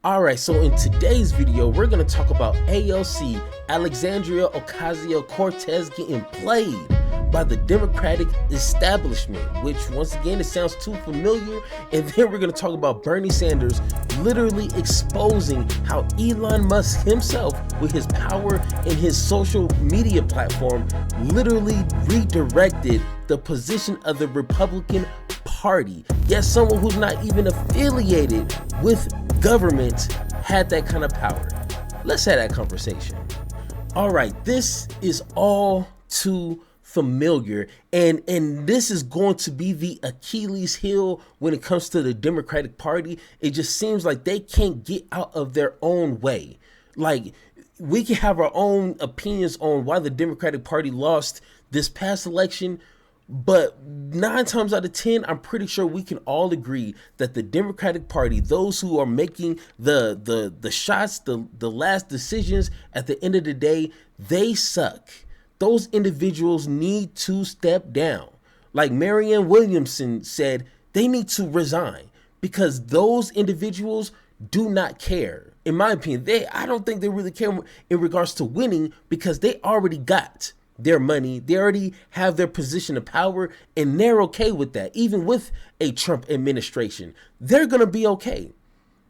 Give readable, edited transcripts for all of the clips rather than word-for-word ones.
Alright, so in today's video, we're going to talk about AOC, Alexandria Ocasio-Cortez, getting played by the Democratic establishment, which once again, it sounds too familiar. And then we're going to talk about Bernie Sanders literally exposing how Elon Musk himself, with his power and his social media platform, literally redirected the position of the Republican Party. Yes, someone who's not even affiliated with government had that kind of power. Let's have that conversation. All right, this is all too familiar, and this is going to be the Achilles heel when it comes to the Democratic Party. It just seems like they can't get out of their own way. Like, we can have our own opinions on why the Democratic Party lost this past election, but 9 times out of 10, I'm pretty sure we can all agree that the Democratic Party, those who are making the shots, the last decisions at the end of the day, they suck. Those individuals need to step down. Like Marianne Williamson said, they need to resign because those individuals do not care. In my opinion, I don't think they really care in regards to winning because they already got their money, they already have their position of power, and they're okay with that. Even with a Trump administration, they're gonna be okay.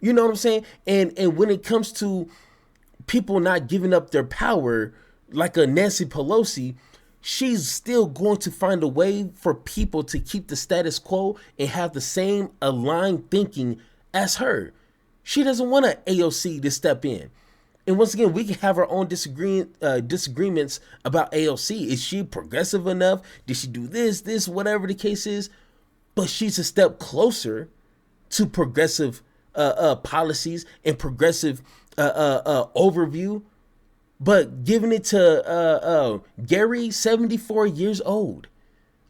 You know what I'm saying? And when it comes to people not giving up their power, like a Nancy Pelosi, she's still going to find a way for people to keep the status quo and have the same aligned thinking as her. She doesn't want an AOC to step in. And once again, we can have our own disagreements about AOC. Is she progressive enough? Did she do this, whatever the case is? But she's a step closer to progressive policies and progressive overview. But giving it to Gary, 74 years old.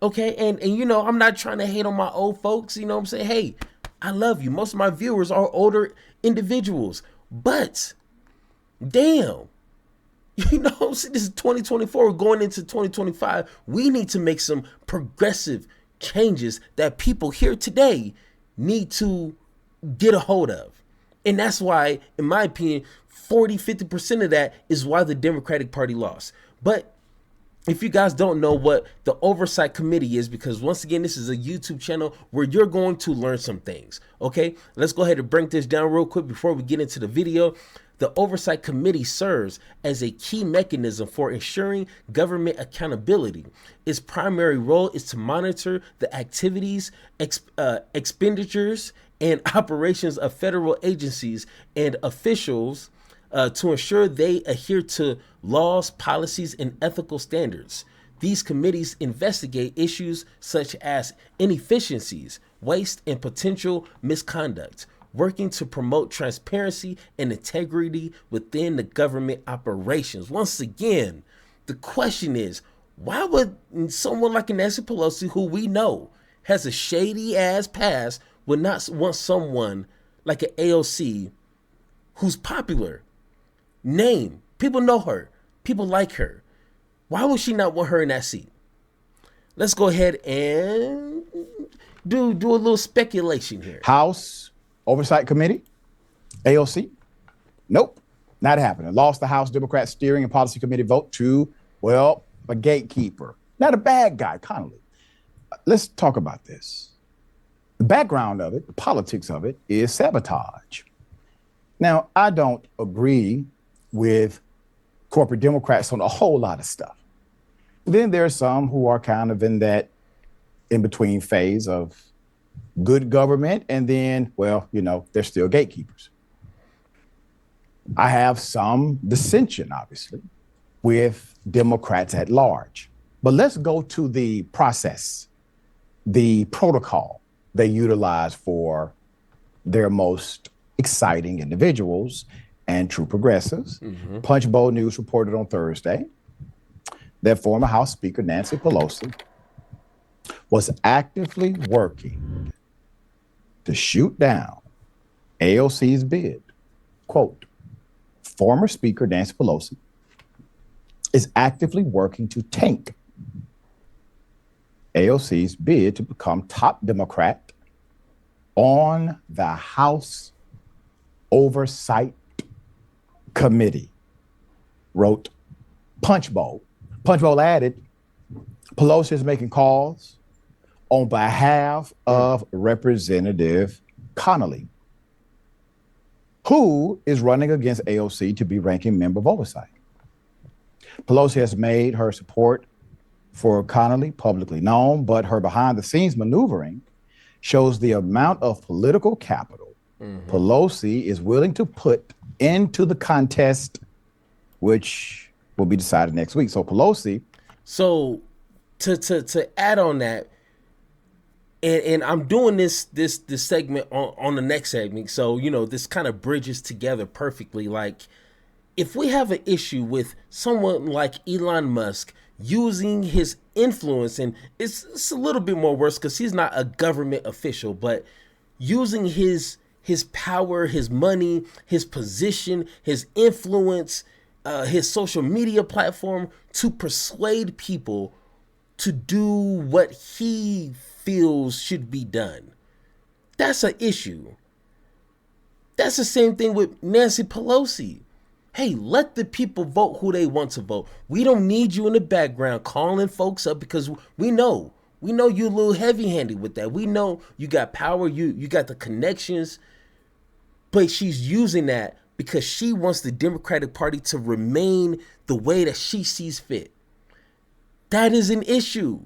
Okay, and you know, I'm not trying to hate on my old folks. You know what I'm saying? Hey, I love you. Most of my viewers are older individuals. But damn, you know, this is 2024, we're going into 2025. We need to make some progressive changes that people here today need to get a hold of. And that's why, in my opinion, 40-50% of that is why the Democratic Party lost. But if you guys don't know what the Oversight Committee is, because once again, this is a YouTube channel where you're going to learn some things, okay? Let's go ahead and break this down real quick before we get into the video. The Oversight Committee serves as a key mechanism for ensuring government accountability. Its primary role is to monitor the activities, expenditures, and operations of federal agencies and officials to ensure they adhere to laws, policies, and ethical standards. These committees investigate issues such as inefficiencies, waste, and potential misconduct, working to promote transparency and integrity within the government operations. Once again, the question is, why would someone like Nancy Pelosi, who we know has a shady ass past, would not want someone like an AOC who's popular? Name. People know her. People like her. Why would she not want her in that seat? Let's go ahead and do a little speculation here. House Oversight Committee, AOC? Nope, not happening. Lost the House Democrat Steering and Policy Committee vote to, well, a gatekeeper. Not a bad guy, Connolly. Let's talk about this. The background of it, the politics of it, is sabotage. Now, I don't agree with corporate Democrats on a whole lot of stuff. Then there are some who are kind of in that in-between phase of good government, and then, well, you know, they're still gatekeepers. I have some dissension, obviously, with Democrats at large. But let's go to the process, the protocol they utilize for their most exciting individuals and true progressives. Punch Bowl News reported on Thursday that former House Speaker Nancy Pelosi was actively working to shoot down AOC's bid. Quote, former Speaker Nancy Pelosi is actively working to tank AOC's bid to become top Democrat on the House Oversight Committee wrote Punch Bowl. Punch Bowl added, Pelosi is making calls on behalf of Representative Connolly, who is running against AOC to be ranking member of Oversight. Pelosi has made her support for Connolly publicly known, but her behind-the-scenes maneuvering shows the amount of political capital Pelosi is willing to put into the contest, which will be decided next week. So Pelosi. So to add on that, and I'm doing this segment on the next segment, so this kind of bridges together perfectly. Like, if we have an issue with someone like Elon Musk using his influence, and it's a little bit more worse because he's not a government official, but using his power, his money, his position, his influence, his social media platform to persuade people to do what he feels should be done. That's an issue. That's the same thing with Nancy Pelosi. Hey, let the people vote who they want to vote. We don't need you in the background calling folks up because we know you're a little heavy-handed with that. We know you got power, you got the connections, but she's using that because she wants the Democratic Party to remain the way that she sees fit. That is an issue.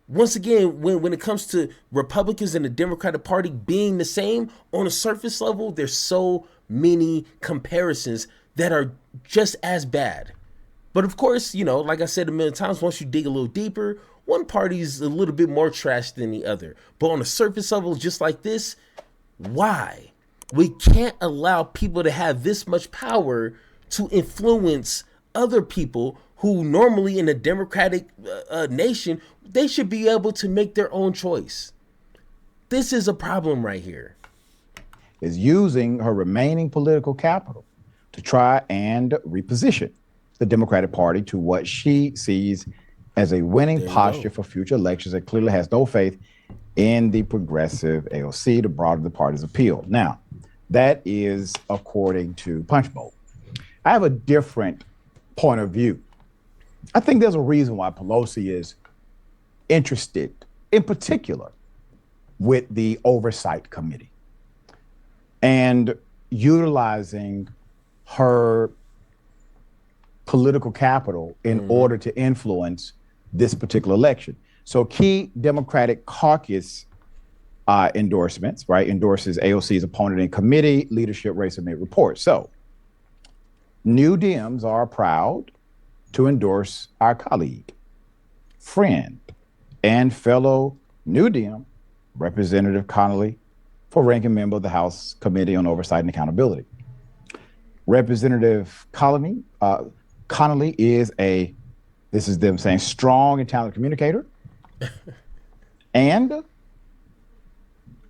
Once again, when it comes to Republicans and the Democratic Party being the same, on a surface level, there's so many comparisons that are just as bad. But of course, like I said a million times, once you dig a little deeper, one party's a little bit more trash than the other. But on a surface level, just like this, why? We can't allow people to have this much power to influence other people who normally in a democratic nation, they should be able to make their own choice. This is a problem right here. Is using her remaining political capital to try and reposition the Democratic Party to what she sees as a winning posture for future elections, and clearly has no faith in the progressive AOC to broaden the party's appeal. Now, that is according to Punch Bowl. I have a different point of view. I think there's a reason why Pelosi is interested, in particular, with the Oversight Committee and utilizing her political capital in order to influence this particular election. So key Democratic caucus endorsements, right, endorses AOC's opponent in committee leadership race and made report. So New Dems are proud to endorse our colleague, friend, and fellow New Dem, Representative Connolly, for ranking member of the House Committee on Oversight and Accountability. Representative Connolly is this is them saying, strong and talented communicator and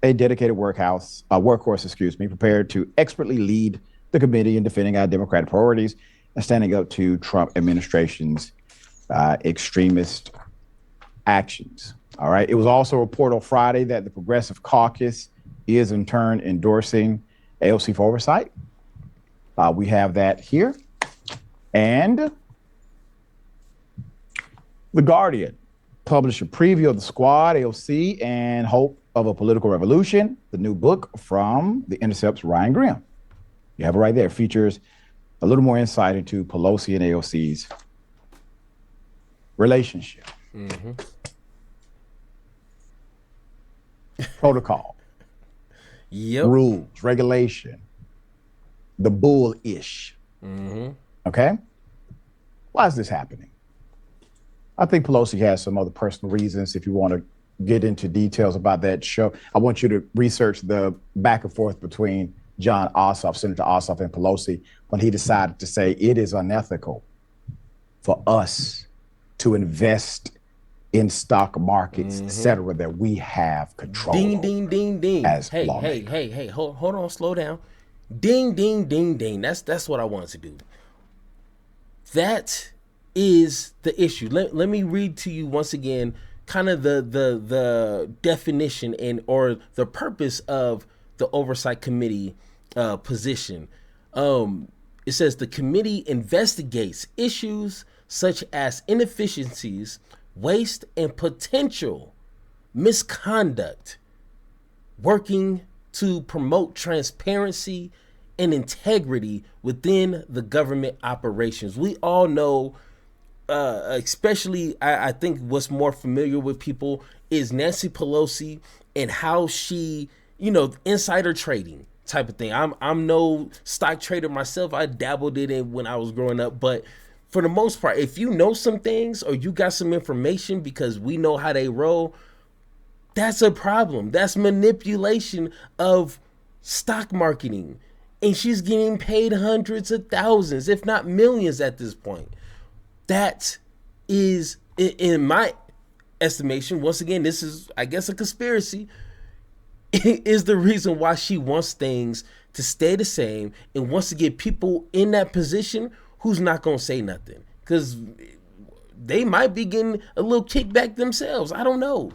a dedicated workhorse, prepared to expertly lead the committee in defending our democratic priorities and standing up to Trump administration's extremist actions. All right. It was also reported on Friday that the Progressive Caucus is in turn endorsing AOC for oversight. We have that here. And The Guardian published a preview of The Squad, AOC, and Hope of a Political Revolution, the new book from The Intercept's Ryan Grimm. You have it right there. It features a little more insight into Pelosi and AOC's relationship. Protocol. Yep. Rules, regulation, the bullish. Okay? Why is this happening? I think Pelosi has some other personal reasons. If you want to get into details about that show, I want you to research the back and forth between John Ossoff, Senator Ossoff, and Pelosi when he decided to say it is unethical for us to invest in stock markets, et cetera, that we have control Ding, ding, ding, ding. Hey, Hold on, slow down. Ding, ding, ding, ding. That's what I wanted to do. That is the issue. Let me read to you once again kind of the definition or the purpose of the Oversight Committee position. It says the committee investigates issues such as inefficiencies, waste, and potential misconduct, working to promote transparency and integrity within the government operations. We all know, especially I think what's more familiar with people is Nancy Pelosi and how she, insider trading type of thing. I'm no stock trader myself. I dabbled in it when I was growing up, but for the most part, if you know some things or you got some information because we know how they roll, that's a problem. That's manipulation of stock marketing. And she's getting paid hundreds of thousands, if not millions at this point. That is, in my estimation, once again, this is, I guess, a conspiracy, is the reason why she wants things to stay the same and wants to get people in that position who's not going to say nothing. Because they might be getting a little kickback themselves. I don't know.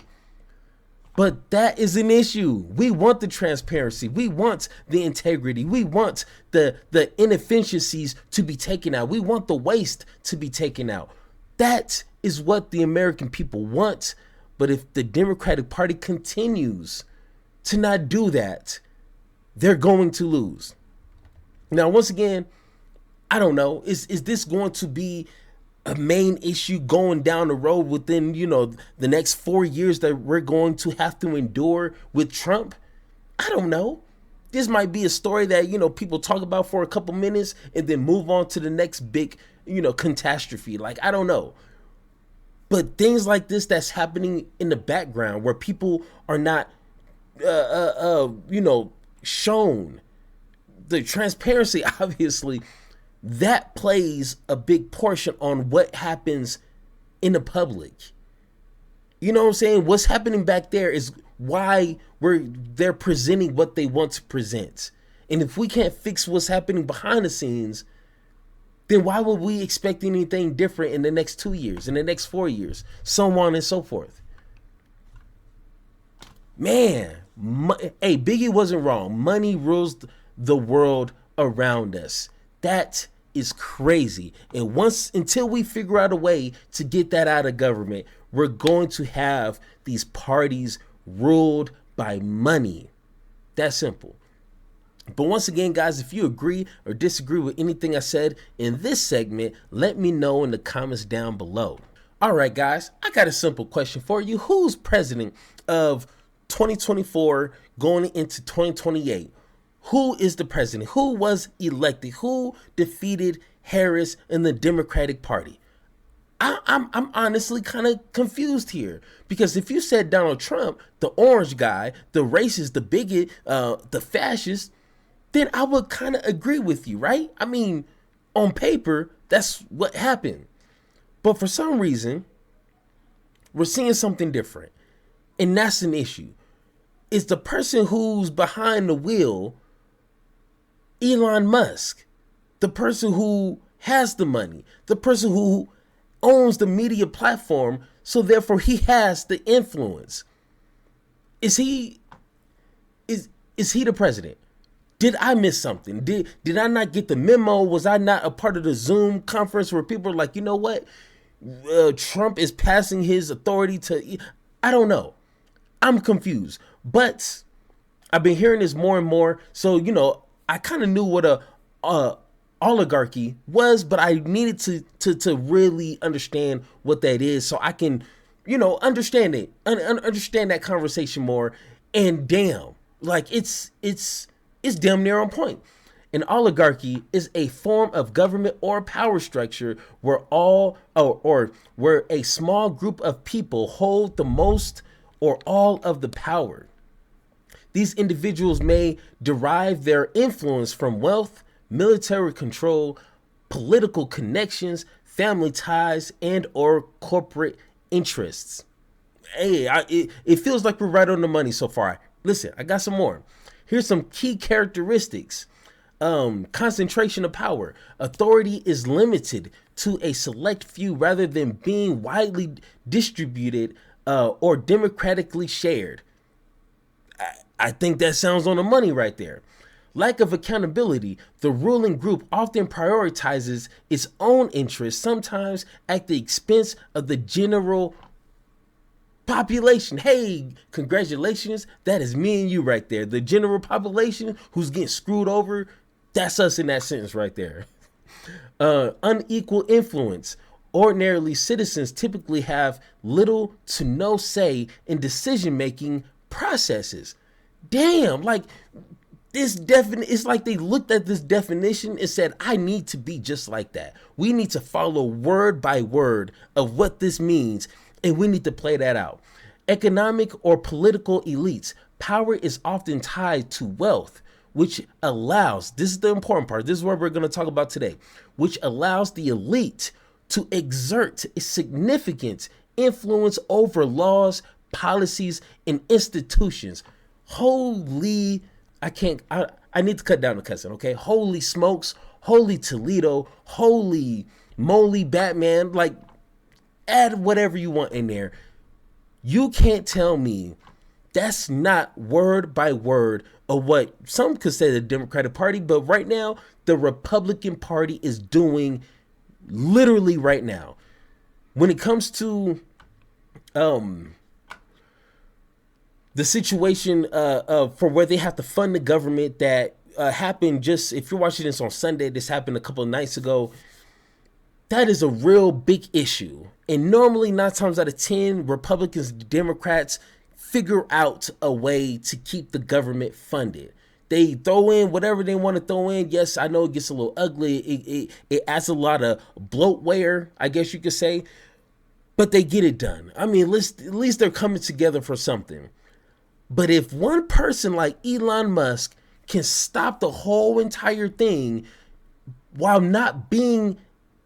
But that is an issue. We want the transparency. We want the integrity. We want the inefficiencies to be taken out. We want the waste to be taken out. That is what the American people want. But if the Democratic Party continues to not do that, they're going to lose. Now, once again, I don't know. Is this going to be a main issue going down the road within, the next 4 years that we're going to have to endure with Trump? I don't know. This might be a story that, people talk about for a couple minutes and then move on to the next big, catastrophe. Like, I don't know. But things like this that's happening in the background where people are not, shown the transparency, obviously, that plays a big portion on what happens in the public. You know what I'm saying? What's happening back there is why they're presenting what they want to present. And if we can't fix what's happening behind the scenes, then why would we expect anything different in the next 2 years, in the next 4 years, so on and so forth? Man, hey, Biggie wasn't wrong. Money rules the world around us. That is crazy. And until we figure out a way to get that out of government, we're going to have these parties ruled by money. That's simple. But once again, guys, if you agree or disagree with anything I said in this segment, let me know in the comments down below. All right, guys, I got a simple question for you. Who's president of 2024 going into 2028? Who is the president? Who was elected? Who defeated Harris in the Democratic Party? I'm honestly kind of confused here, because if you said Donald Trump, the orange guy, the racist, the bigot, the fascist, then I would kind of agree with you, right? I mean, on paper, that's what happened. But for some reason, we're seeing something different. And that's an issue. Is the person who's behind the wheel Elon Musk, the person who has the money, the person who owns the media platform, so therefore he has the influence? Is he the president? Did I miss something? Did I not get the memo? Was I not a part of the Zoom conference where people are like, you know what? Trump is passing his authority to, I don't know. I'm confused. But I've been hearing this more and more. So, I kind of knew what a oligarchy was, but I needed to really understand what that is so I can, understand it, understand that conversation more. And damn, like it's damn near on point. An oligarchy is a form of government or power structure where where a small group of people hold the most or all of the power. These individuals may derive their influence from wealth, military control, political connections, family ties, and or corporate interests. Hey, it feels like we're right on the money so far. Listen, I got some more. Here's some key characteristics. Concentration of power. Authority is limited to a select few rather than being widely distributed or democratically shared. I think that sounds on the money right there. Lack of accountability. The ruling group often prioritizes its own interests, sometimes at the expense of the general population. Hey, congratulations. That is me and you right there. The general population who's getting screwed over, that's us in that sentence right there. Unequal influence. Ordinarily, citizens typically have little to no say in decision-making processes. Damn, like it's like they looked at this definition and said, I need to be just like that. We need to follow word by word of what this means, and we need to play that out. Economic or political elites. Power is often tied to wealth, which allows, this is the important part, this is what we're going to talk about today, which allows the elite to exert significant influence over laws, policies, and institutions. Holy, I need to cut down the cussing, okay? Holy smokes, holy Toledo, holy moly Batman, like add whatever you want in there. You can't tell me that's not word by word of what some could say the Democratic Party, but right now the Republican Party is doing literally right now. When it comes to the situation for where they have to fund the government that happened just, if you're watching this on Sunday, this happened a couple of nights ago. That is a real big issue. And normally 9 times out of 10, Republicans, Democrats figure out a way to keep the government funded. They throw in whatever they want to throw in. Yes, I know it gets a little ugly. It adds a lot of bloatware, I guess you could say. But they get it done. I mean, at least they're coming together for something. But if one person like Elon Musk can stop the whole entire thing while not being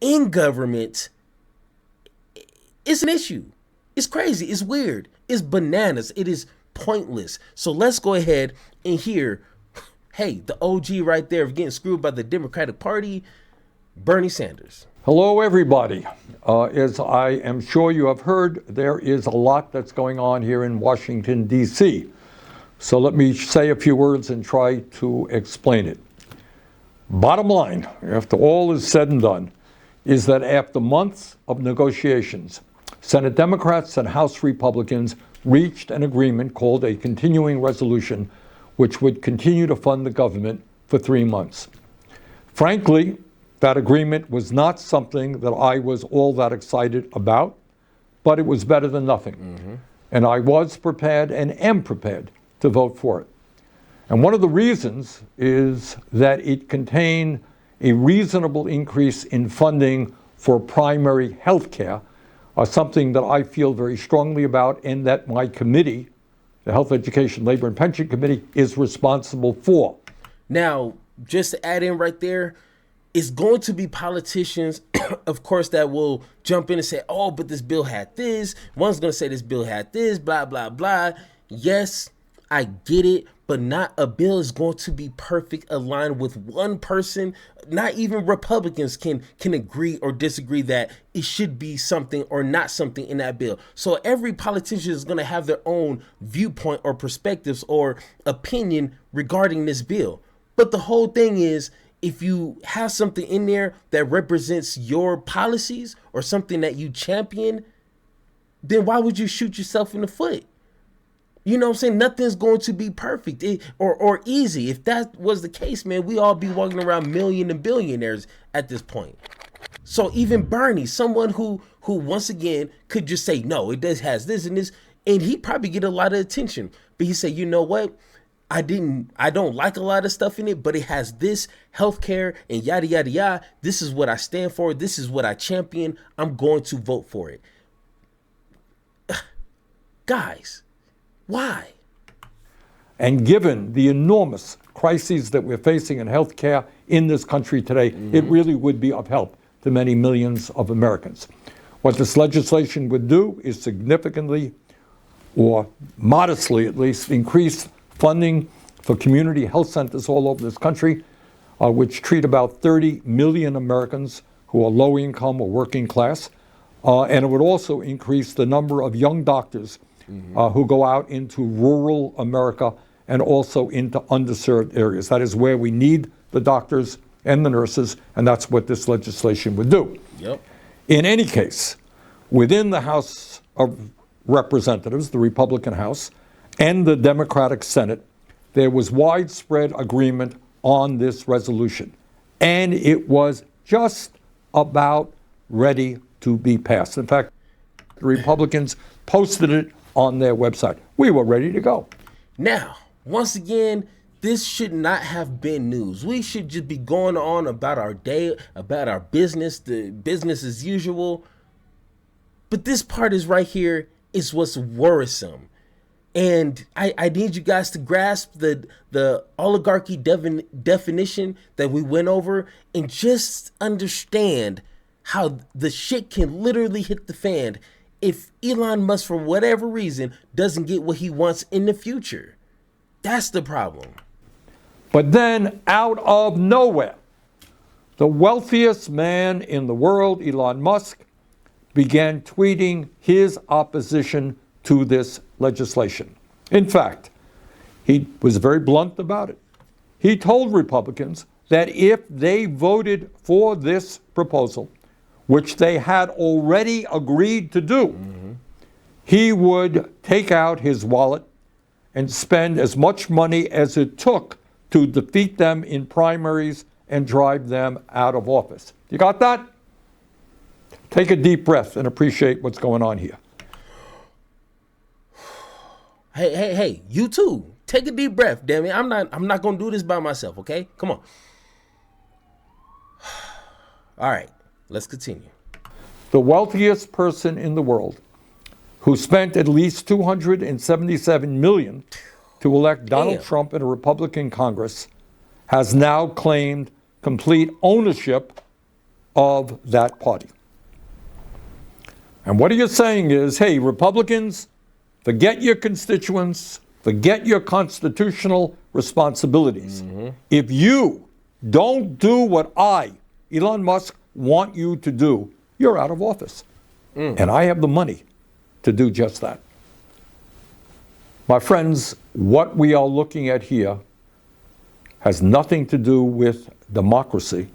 in government, it's an issue. It's crazy. It's weird. It's bananas. It is pointless. So let's go ahead and hear, hey, the OG right there of getting screwed by the Democratic Party, Bernie Sanders. Hello, everybody. As I am sure you have heard, there is a lot that's going on here in Washington, D.C. So let me say a few words and try to explain it. Bottom line, after all is said and done, is that after months of negotiations, Senate Democrats and House Republicans reached an agreement called a continuing resolution, which would continue to fund the government for 3 months. Frankly, that agreement was not something that I was all that excited about, but it was better than nothing. Mm-hmm. And I was prepared and am prepared to vote for it. And one of the reasons is that it contained a reasonable increase in funding for primary health care, something that I feel very strongly about and that my committee, the Health, Education, Labor, and Pension Committee, is responsible for. Now, just to add in right there, it's going to be politicians, of course, that will jump in and say, oh, but this bill had this. One's going to say this bill had this, blah, blah, blah. Yes, I get it, but not a bill is going to be perfect aligned with one person. Not even Republicans can agree or disagree that it should be something or not something in that bill. So every politician is going to have their own viewpoint or perspectives or opinion regarding this bill. But the whole thing is, if you have something in there that represents your policies or something that you champion, then why would you shoot yourself in the foot? You know what I'm saying? Nothing's going to be perfect or easy. If that was the case, man, we all be walking around million and billionaires at this point. So even Bernie, someone who once again could just say, no, it has this and this, and he probably get a lot of attention. But he said, you know what? I don't like a lot of stuff in it, but it has this healthcare and yada, yada, yada. This is what I stand for. This is what I champion. I'm going to vote for it. Guys, why? And given the enormous crises that we're facing in healthcare in this country today, it really would be of help to many millions of Americans. What this legislation would do is significantly, or modestly at least, increase funding for community health centers all over this country, which treat about 30 million Americans who are low income or working class. And it would also increase the number of young doctors who go out into rural America and also into underserved areas. That is where we need the doctors and the nurses, and that's what this legislation would do. Yep. In any case, within the House of Representatives, the Republican House, and the Democratic Senate, there was widespread agreement on this resolution, and it was just about ready to be passed. In fact, the Republicans posted it on their website. We were ready to go. Now, once again, this should not have been news. We should just be going on about our day, about our business, the business as usual. But this part is right here is what's worrisome. And I need you guys to grasp the oligarchy definition that we went over and just understand how the shit can literally hit the fan if Elon Musk, for whatever reason, doesn't get what he wants in the future. That's the problem. But then, out of nowhere, the wealthiest man in the world, Elon Musk, began tweeting his opposition to this legislation. In fact, he was very blunt about it. He told Republicans that if they voted for this proposal, which they had already agreed to do, he would take out his wallet and spend as much money as it took to defeat them in primaries and drive them out of office. You got that? Take a deep breath and appreciate what's going on here. Hey, you too. Take a deep breath, damn it. I'm not gonna do this by myself, okay? Come on. All right, let's continue. The wealthiest person in the world, who spent at least $277 million to elect Donald Trump in a Republican Congress, has now claimed complete ownership of that party. And what he is saying is, hey, Republicans, forget your constituents, forget your constitutional responsibilities. If you don't do what I, Elon Musk, want you to do, you're out of office. And I have the money to do just that. My friends, what we are looking at here has nothing to do with democracy.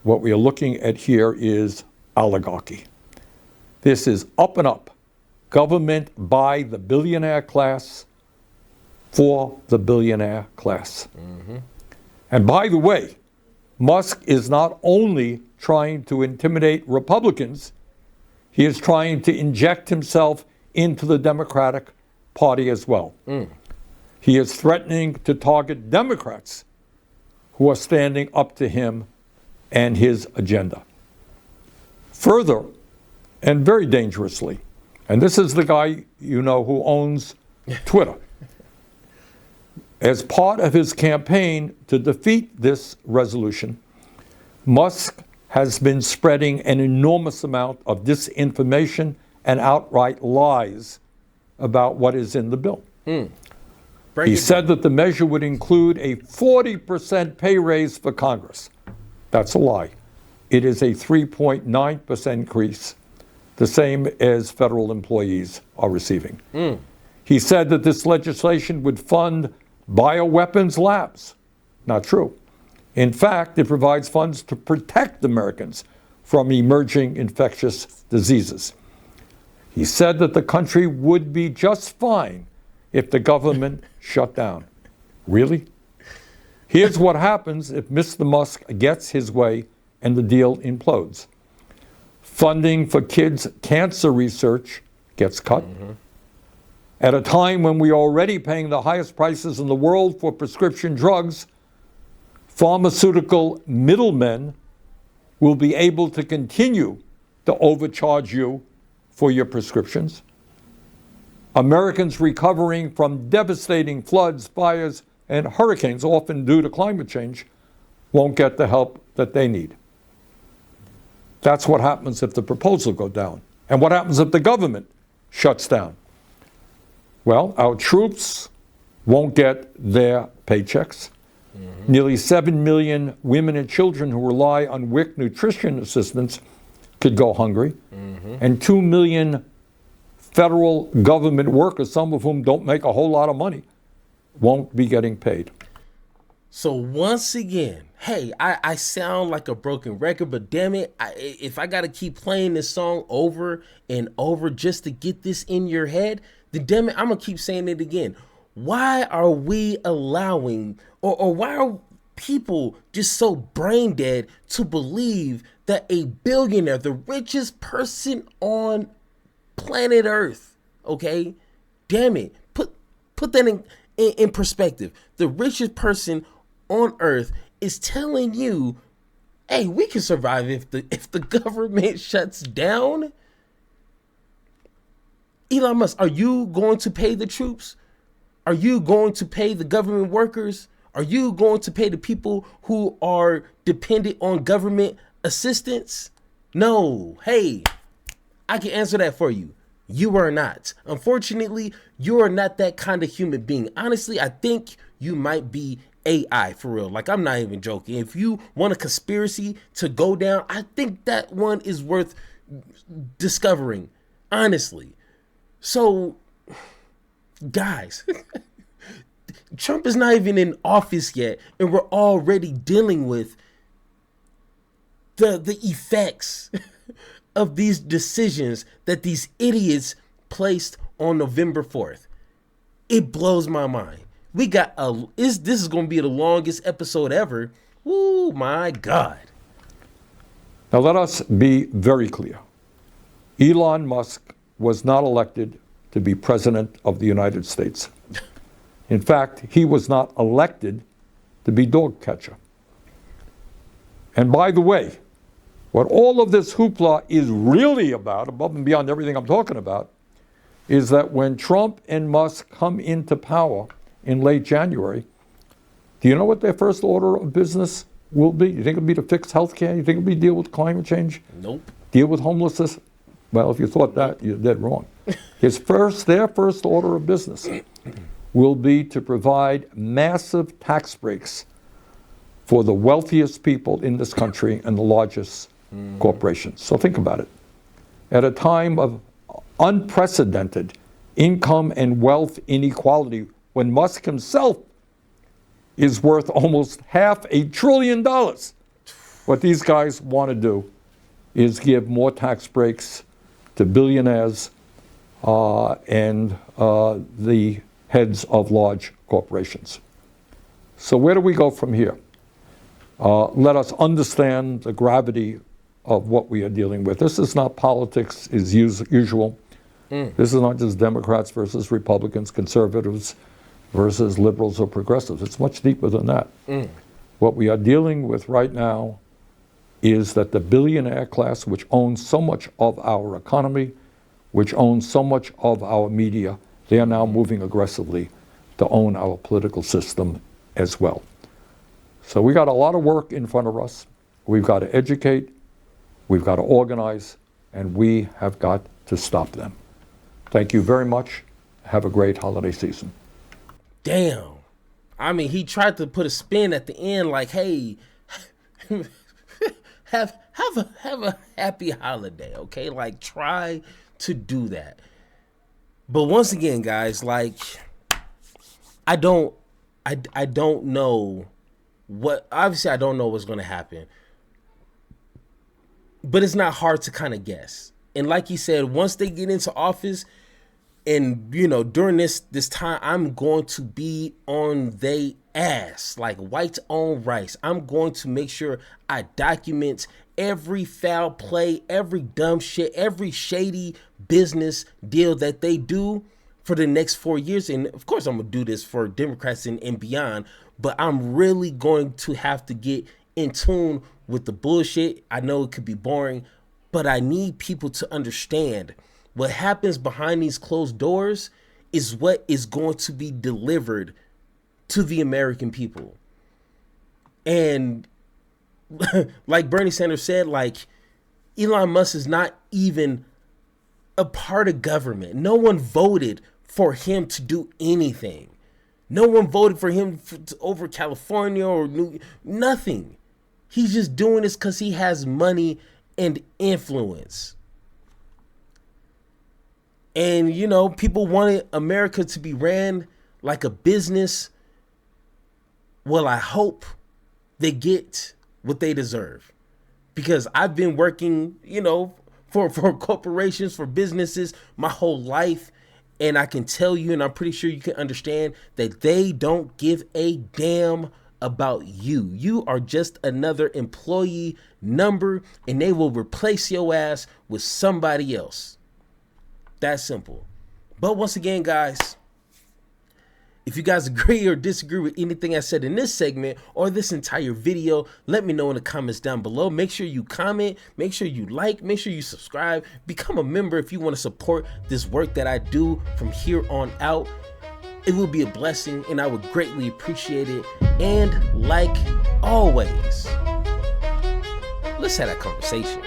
What we are looking at here is oligarchy. This is up and up. Government by the billionaire class for the billionaire class. And by the way, Musk is not only trying to intimidate Republicans, he is trying to inject himself into the Democratic Party as well. He is threatening to target Democrats who are standing up to him and his agenda. Further, and very dangerously, and this is the guy you know who owns Twitter, as part of his campaign to defeat this resolution, Musk has been spreading an enormous amount of disinformation and outright lies about what is in the bill. He said that the measure would include a 40% pay raise for Congress. That's a lie. It is a 3.9% increase, the same as federal employees are receiving. He said that this legislation would fund bioweapons labs. Not true. In fact, it provides funds to protect Americans from emerging infectious diseases. He said that the country would be just fine if the government shut down. Really? Here's what happens if Mr. Musk gets his way and the deal implodes. Funding for kids' cancer research gets cut. At a time when we are already paying the highest prices in the world for prescription drugs, pharmaceutical middlemen will be able to continue to overcharge you for your prescriptions. Americans recovering from devastating floods, fires, and hurricanes, often due to climate change, won't get the help that they need. That's what happens if the proposal goes down. And what happens if the government shuts down? Well, our troops won't get their paychecks. Nearly 7 million women and children who rely on WIC nutrition assistance could go hungry. And 2 million federal government workers, some of whom don't make a whole lot of money, won't be getting paid. So once again, hey, I sound like a broken record, but damn it, if I got to keep playing this song over and over just to get this in your head, then damn it, I'm going to keep saying it again. Why are we allowing, or why are people just so brain dead to believe that a billionaire, the richest person on planet Earth, okay, damn it, put that in perspective. The richest person on Earth is telling you, hey, we can survive if the government shuts down. Elon Musk, are you going to pay the troops? Are you going to pay the government workers? Are you going to pay the people who are dependent on government assistance? No. Hey, I can answer that for you. You are not. Unfortunately, you are not that kind of human being. Honestly, I think you might be AI for real. Like, I'm not even joking. If you want a conspiracy to go down, I think that one is worth discovering, honestly. So, guys, Trump is not even in office yet, and we're already dealing with the effects of these decisions that these idiots placed on November 4th. It blows my mind. We got this is going to be the longest episode ever. Oh my God. Now let us be very clear. Elon Musk was not elected to be president of the United States. In fact, he was not elected to be dog catcher. And by the way, what all of this hoopla is really about, above and beyond everything I'm talking about, is that when Trump and Musk come into power in late January, do you know what their first order of business will be? You think it'll be to fix healthcare? You think it'll be deal with climate change? Nope. Deal with homelessness? Well, if you thought that, you're dead wrong. Their first order of business will be to provide massive tax breaks for the wealthiest people in this country and the largest corporations. So think about it. At a time of unprecedented income and wealth inequality, when Musk himself is worth almost $500 billion, what these guys want to do is give more tax breaks to billionaires and the heads of large corporations. So where do we go from here? Let us understand the gravity of what we are dealing with. This is not politics as usual. This is not just Democrats versus Republicans, conservatives versus liberals or progressives. It's much deeper than that. What we are dealing with right now is that the billionaire class, which owns so much of our economy, which owns so much of our media, they are now moving aggressively to own our political system as well. So we got a lot of work in front of us. We've got to educate, we've got to organize, and we have got to stop them. Thank you very much. Have a great holiday season. Damn. I mean, he tried to put a spin at the end like, hey, have a happy holiday, okay? Like, try to do that. But once again, guys, like, I don't know obviously I don't know what's going to happen. But it's not hard to kind of guess. And like you said, once they get into office and, you know, during this time, I'm going to be on they ass like white on rice. I'm going to make sure I document every foul play, every dumb shit, every shady business deal that they do for the next 4 years. And of course, I'm going to do this for Democrats and beyond. But I'm really going to have to get in tune with the bullshit. I know it could be boring, but I need people to understand what happens behind these closed doors is what is going to be delivered to the American people. And like Bernie Sanders said, like, Elon Musk is not even a part of government. No one voted for him to do anything. No one voted for him over California or nothing. He's just doing this because he has money and influence. And, you know, people wanted America to be ran like a business, well, I hope they get what they deserve. Because I've been working, for corporations, for businesses my whole life. And I can tell you, and I'm pretty sure you can understand, that they don't give a damn about you. You are just another employee number, and they will replace your ass with somebody else. That simple. But once again, guys, if you guys agree or disagree with anything I said in this segment or this entire video, let me know in the comments down below. Make sure you comment, make sure you like, make sure you subscribe, become a member if you want to support this work that I do from here on out. It will be a blessing and I would greatly appreciate it. And like always, let's have that conversation.